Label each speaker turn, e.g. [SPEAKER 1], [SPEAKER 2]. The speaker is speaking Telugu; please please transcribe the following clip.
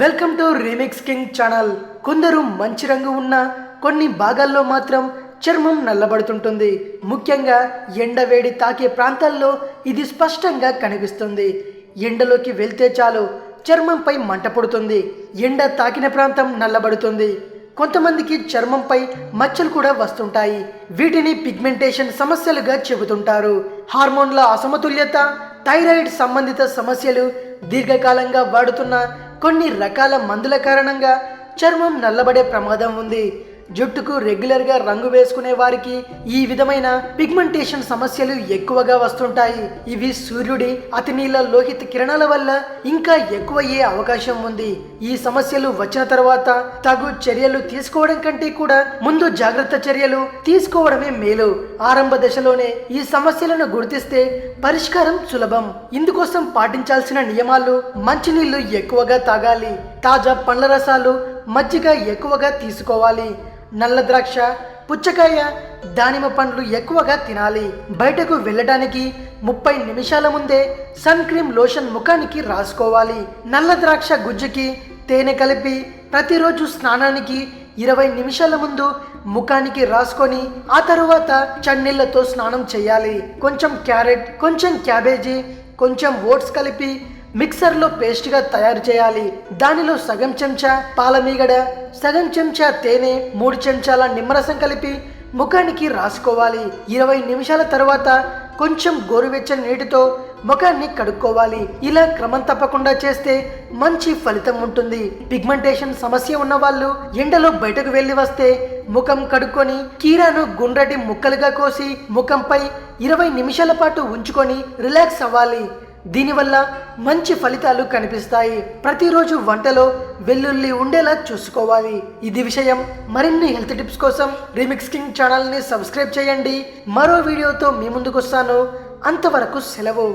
[SPEAKER 1] Welcome to remix king channel. కొందరు మంచి రంగు ఉన్న కొన్ని భాగాల్లో మాత్రం చర్మం నల్లబడుతుంటుంది. ముఖ్యంగా ఎండవేడి తాకే ప్రాంతాల్లో ఇది స్పష్టంగా కనిపిస్తుంది. ఎండలోకి వెళ్తే చాలు చర్మంపై మంట పుడుతుంది. ఎండ తాకిన ప్రాంతం నల్లబడుతుంది. కొంతమందికి చర్మంపై మచ్చలు కూడా వస్తుంటాయి. వీటిని పిగ్మెంటేషన్ సమస్యలుగా చెబుతుంటారు. హార్మోన్ల అసమతుల్యత, థైరాయిడ్ సంబంధిత సమస్యలు, దీర్ఘకాలంగా వాడుతున్న కొన్ని రకాల మందుల కారణంగా చర్మం నల్లబడే ప్రమాదం ఉంది. జుట్టుకు రెగ్యులర్గా రంగు వేసుకునే వారికి ఈ విధమైన పిగ్మెంటేషన్ సమస్యలు ఎక్కువగా వస్తుంటాయి. ఇవి సూర్యుడి అతినీల లోహిత కిరణాల వల్ల ఇంకా ఎక్కువయ్యే అవకాశం ఉంది. ఈ సమస్యలు వచ్చిన తర్వాత తగు చర్యలు తీసుకోవడం కంటే కూడా ముందు జాగ్రత్త చర్యలు తీసుకోవడమే మేలు. ఆరంభ దశలోనే ఈ సమస్యలను గుర్తిస్తే పరిష్కారం సులభం. ఇందుకోసం పాటించాల్సిన నియమాలు: మంచినీళ్లు ఎక్కువగా తాగాలి, తాజా పండ్ల రసాలు, మజ్జిగ ఎక్కువగా తీసుకోవాలి, నల్ల ద్రాక్ష, పుచ్చకాయ, దానిమ్మ పండ్లు ఎక్కువగా తినాలి. బయటకు వెళ్ళడానికి 30 నిమిషాల ముందే సన్ క్రీమ్ లోషన్ ముఖానికి రాసుకోవాలి. నల్ల ద్రాక్ష గుజ్జుకి తేనె కలిపి ప్రతిరోజు స్నానానికి 20 నిమిషాల ముందు ముఖానికి రాసుకొని ఆ తరువాత చన్నీళ్లతో స్నానం చేయాలి. కొంచెం క్యారెట్, కొంచెం క్యాబేజీ, కొంచెం ఓట్స్ కలిపి మిక్సర్లో పేస్ట్గా తయారు చేయాలి. దానిలో సగం చెంచా పాలమీగడ, సగం చెంచా తేనె, 3 చెంచాల నిమ్మరసం కలిపి ముఖానికి రాసుకోవాలి. 20 నిమిషాల తర్వాత కొంచెం గోరువెచ్చని నీటితో ముఖాన్ని కడుక్కోవాలి. ఇలా క్రమం తప్పకుండా చేస్తే మంచి ఫలితం ఉంటుంది. పిగ్మెంటేషన్ సమస్య ఉన్న వాళ్ళు ఎండలో బయటకు వెళ్ళి వస్తే ముఖం కడుక్కొని కీరాను గుండ్రటి ముక్కలుగా కోసి ముఖంపై 20 నిమిషాల పాటు ఉంచుకొని రిలాక్స్ అవ్వాలి. దీనివల్ల మంచి ఫలితాలు కనిపిస్తాయి. ప్రతిరోజు వంటలో వెల్లుల్లి ఉండేలా చూసుకోవాలి. ఇది విషయం. మరిన్ని హెల్త్ టిప్స్ కోసం రీమిక్స్ కింగ్ ఛానల్ని సబ్స్క్రైబ్ చేయండి. మరో వీడియోతో మీ ముందుకు వస్తాను. అంతవరకు సెలవు.